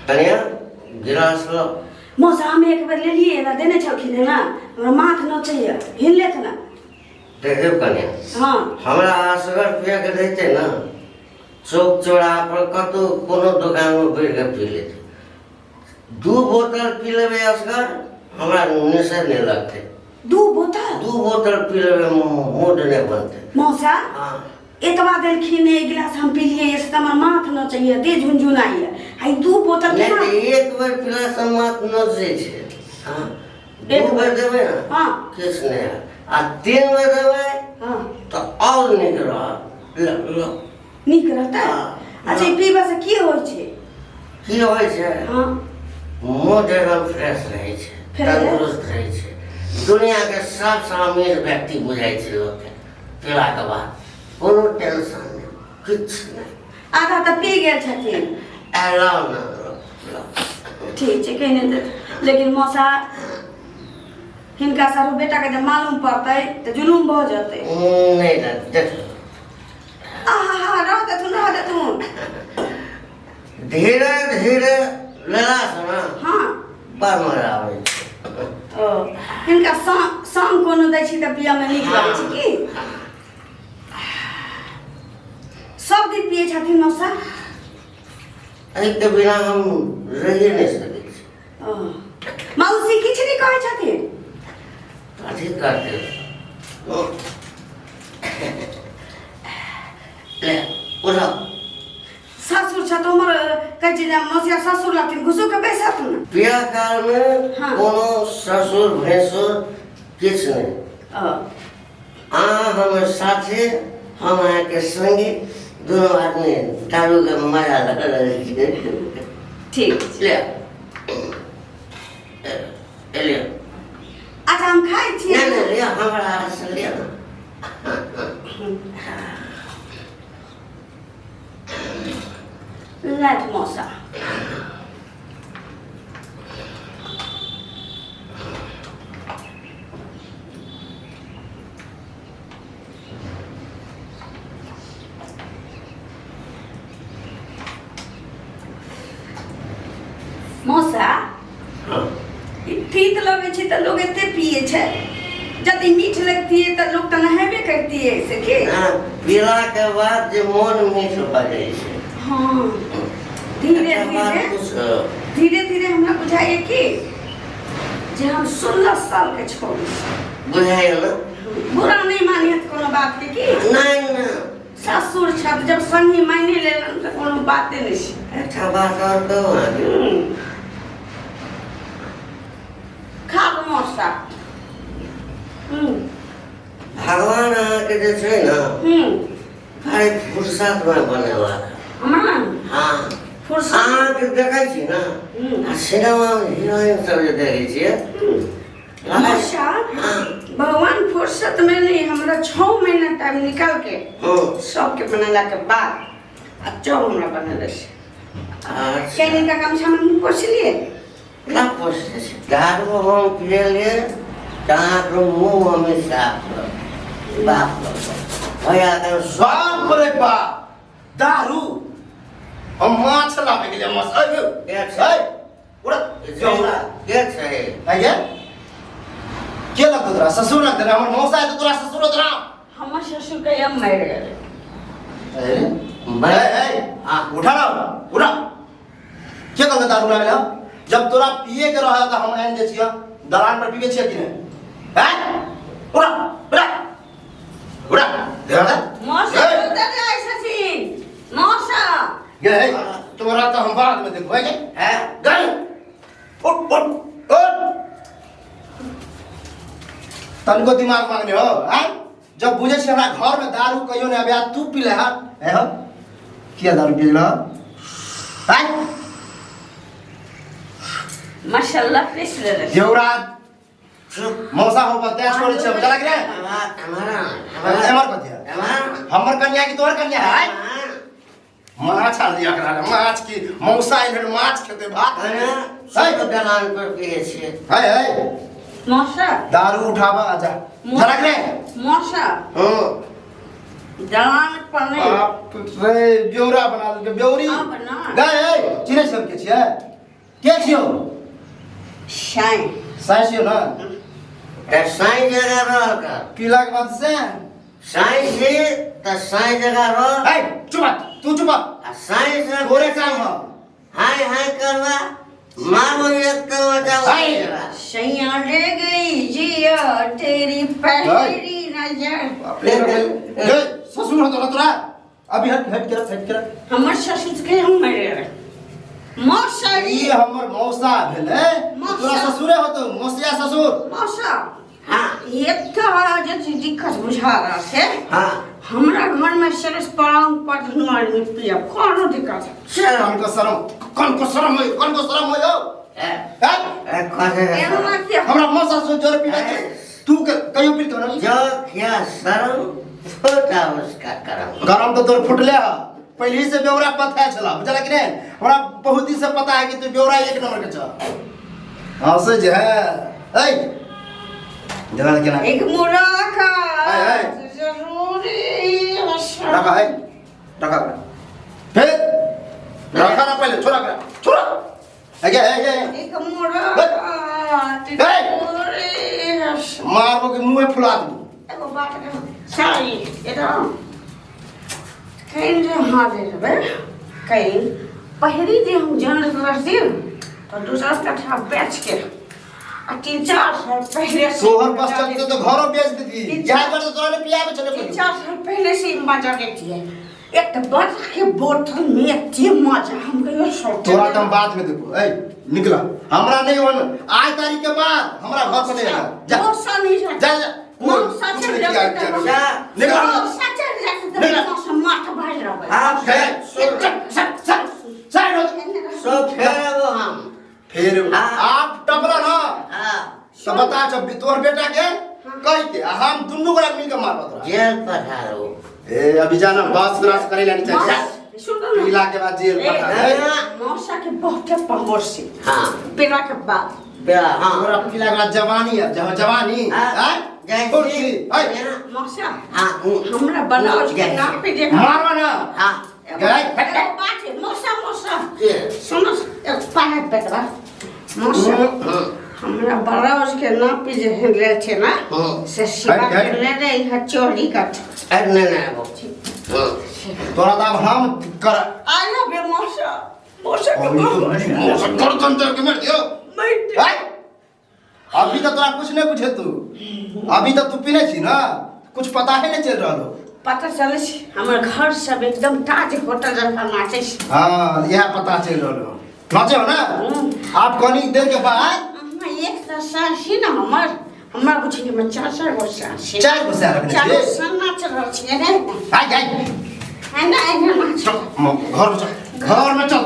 कनिया गिलास लो। मौसा हम एक बार ले लिए ना देने छलखिन है ना हमरा माथ न चाहिए हिल लेत ना देखियो कनिया हाँ हमरा असगर पिया के रहते ना चौक चौराहा पर कतो कोनो दुकान में बैठ के पी लेते 2 बोतल पी लेबे असगर हमरा नशा नहीं लगते 2 बोतल 2 बोतल पी लेबे मूड नहीं बनते मौसा हाँ एतबा देलखिन एक गिलास हम पी लिए इससे हमार माथ न चाहिए दे झुनझुनाइए आई 2 बोतल नहीं केना तो एक बार पिला से मत न से छे हां एक 2 बार देबे ना हाँ किस ने आ 3 बार देबे हाँ तो और निक रह लो नीक रहता है हाँ, अच्छा हाँ। पीबा से की होय छे की होय छे हाँ मूड एकदम फ्रेश रहे छे फ्रेश? तंदुरुस्त रहे छे दुनिया के सबसे अमीर व्यक्ति बुझाई छे लोग के पीला के बाद कोनो टेंशन नहीं कुछ नहीं आधा तो पी गेल छथिन अलाउ ना लो ठीक है कहने दे लेकिन मौसा हिनका सारू बेटा के जब मालूम पड़ते तो जुलूम हो जाते नहीं ना देख आहा रह दे तू धीरे धीरे लेला से ना हाँ बड़ मजा आवे छे। ओ हिनका संग कोनो दै छी त पिया में नीक लागै छै की सब दिन पिए छथिन मौसा एहि के बिना हम रहिए नहीं सकै छी ओ मौसी किछ नहीं कहै छथिन कथी करते ओ, ले उठो ससुर छ त हमर कहै छै जे मौसिया ससुर लथिन घुसु के बैसत न बियाह काल में हाँ। कोनो ससुर भैंसुर किछ नहीं हमारे साथे हम अहाँ के संगे दोनों आदमी दारू के मजा लगा रहे छे ठीक ले ले अच्छा हम खाइ छी नहीं नहीं ले हमारा हाथ से ले ना लैट मौसा मौसा हाँ। ठीक लगे छै त लोग एते पिए छै जदि मीठ लगती है तो लोग तो नहेबे करती है ऐसे के हाँ, पीला के बाद जे मन मीठ भ जाए छे हाँ धीरे एकर बाद धीरे कुछ धीरे धीरे हमरा बुझाइए कि जे हम 16 साल के छोड़ी बुझाइए ना बुरा नहीं मानिए तो कोनो बात के की नहीं ना ससुर छत जब संगी मायने लेलन तो कोनो बाते नहीं छै अच्छा बात और कहो आगे खा लो मौसा भगवान के जे छै ना अरे फुर्सत में बनेला हाँ हाँ फुर्सत अहाँ के देखै छी ना आ सिनेमा में हीरोइन सब जे देखै छियै मौसा हाँ भगवान फुर्सत में नहीं हमरा 6 महीना टाइम निकाल के सबके बनेला के बाद आ जब हमरा बनेले से अच्छा कहने का काम सामान मुंह पोछ लिए ना पोछते छी दारू हम पिए लिए कहाँ के मुंह में साफ कर बाप भैया के बाप रे बाप दारू हम माछ लावे के लिए मस अरे के छै उड़ा जोड़ा के छै आगे के लगत तोरा ससुर लगत हमर मौसा है तो तोरा ससुर तोरा हमर ससुर के हम मर गए अरे मैं ए हां उठा ना उठा के कहत दारू लावे ला जब तोरा पिए के रहा त हम आन दे छिया दलान पर पीबे छिया कि नहीं हैं उड़ा उड़ा उड़ा देखा मौसा बोलता है ऐसा सीन मौसा ये तुम्हारा तो हम बाद में देखो है गए उठ उठ उठ तनको दिमाग मांगने हो हैं जब बुझे छी हमरा घर में दारू कहियो ने अबे तू पी ले है हो किया दारू पी ला हैं माशाल्लाह प्लीज ले ले देवराज चुप मौसा हो बते छोड़ छ चला के हमारा हमर कथिया हमर कन्या की तोहर कन्या है माछ आ दिया करा माछ की मौसा इधर माछ खेते भात सब दलान पर पिए छे है मौसा दारू उठावा आजा चला के मौसा हां दलान पर नहीं आप रे ब्योरा बना दे ब्योरी हाँ, बना। गए चिने सब के छिए के छियो शाइन साई छियो ना त साई जगह रह कर पीला के बाद से साई से त साई जगह रह ए चुप तू चुप आ साई से तोरे काम हो हाय हाय करवा मारो एक तो जाओ हाय। सैया ले गई जिया तेरी पहली नजर ए ससुर हो तोरा अभी हट कर हमर ससुर के हम मरे मौसारी ई हमर मौसा भेले मौसा। तोरा ससुरे हो तो मौसिया ससुर मौसा हाँ एक जो दिक्कत बुझा रहा है हाँ हमरा घर में सरस पलंग पर धुआं में पिया कोनो दिक्कत है कौन को शर्म हो ए खोजे एना क्या हमरा मौसा से जोर पीना तू कहियो पीतो ना जो क्या शर्म छोटा उसका करम गरम तो तोर फुटले है पहले ही से बेवरा पता चला बुझला कि नहीं हमरा बहुत दिन से पता है कि तू बेवरा एक नंबर के छ हां से जे है ए जरा के ना एक मुलाकात है। जरूरी रखा है रखा फिर रखा ना पहले छोड़ा है एक मुलाकात है। जरूरी मारबो के मुंह में फुला दूं एगो बात कह साई एटा कहीं जे हां दे रे कहीं पहली जे हम जान रहती तो दूसरा कट्ठा बेच के आ 3-4 साल पहले से तोहर पास चलते तो घरों बेच देती तीन- जहां पर तो तोरा ने पिया में चले 3-4 साल पहले से मजा लेती है एक तो बर्फ के बोतल में इतनी मजा हम कहियो सोचते तोरा तुम बाद में देखो ए निकला हमरा नहीं होन आज तारीख के बाद हमरा घर पर नहीं आएगा जा मौसा नहीं जा जा मौसा कुछ चल नहीं जाता किया है क्या निकला मौसा चल जाता है मौसा माथा भाई रहा आप साइड हो सो फिर वो हम फिर हाँ। आप टपरा ना हाँ तो बता जब भी तोहर बेटा के कह के हम दुन्नु गोरा मिल के मारबो तोरा जेल पठारो ए अभी जाना बस क्रॉस करे लेनी चाहिए सुनो ना पीला के बाद जेल पठा मौसा के बहुत पहुंच हाँ पिला के बाद बेला हाँ तोरा पीला के बाद जवानी है जब जवानी हाँ। जैसे मौसा हाँ हमरा ब्लाउज के नाप पे देखा मारवा ना हाँ एगो बात है मौसा ये सुनो एक पाहे बेटवा मौसा हमरा ब्लाउज के नाप पे जे ले छे ना से शिवा के ले रे है चोरी कट अरे नहीं वो तोरा तो अब हम कर आई लव यू मौसा के मौसम कर तंत्र के मार दियो मैं अभी तो तोरा कुछ नहीं पूछे तू अभी तो तू पीने छी ना कुछ पता ही नहीं चल रहा लो पता चले छी हमर घर सब एकदम ताज होटल जैसा नाचे छी हाँ यह पता चल रहा लो नाचे हो ना आप कनी देर के बाद हम एक सासी ना हमर कुछ के में 4 गो सासी 4 गो सार रखने चारो के सन नाच रहल छी रे हाय हाय है ना चल घर में चल घर में चल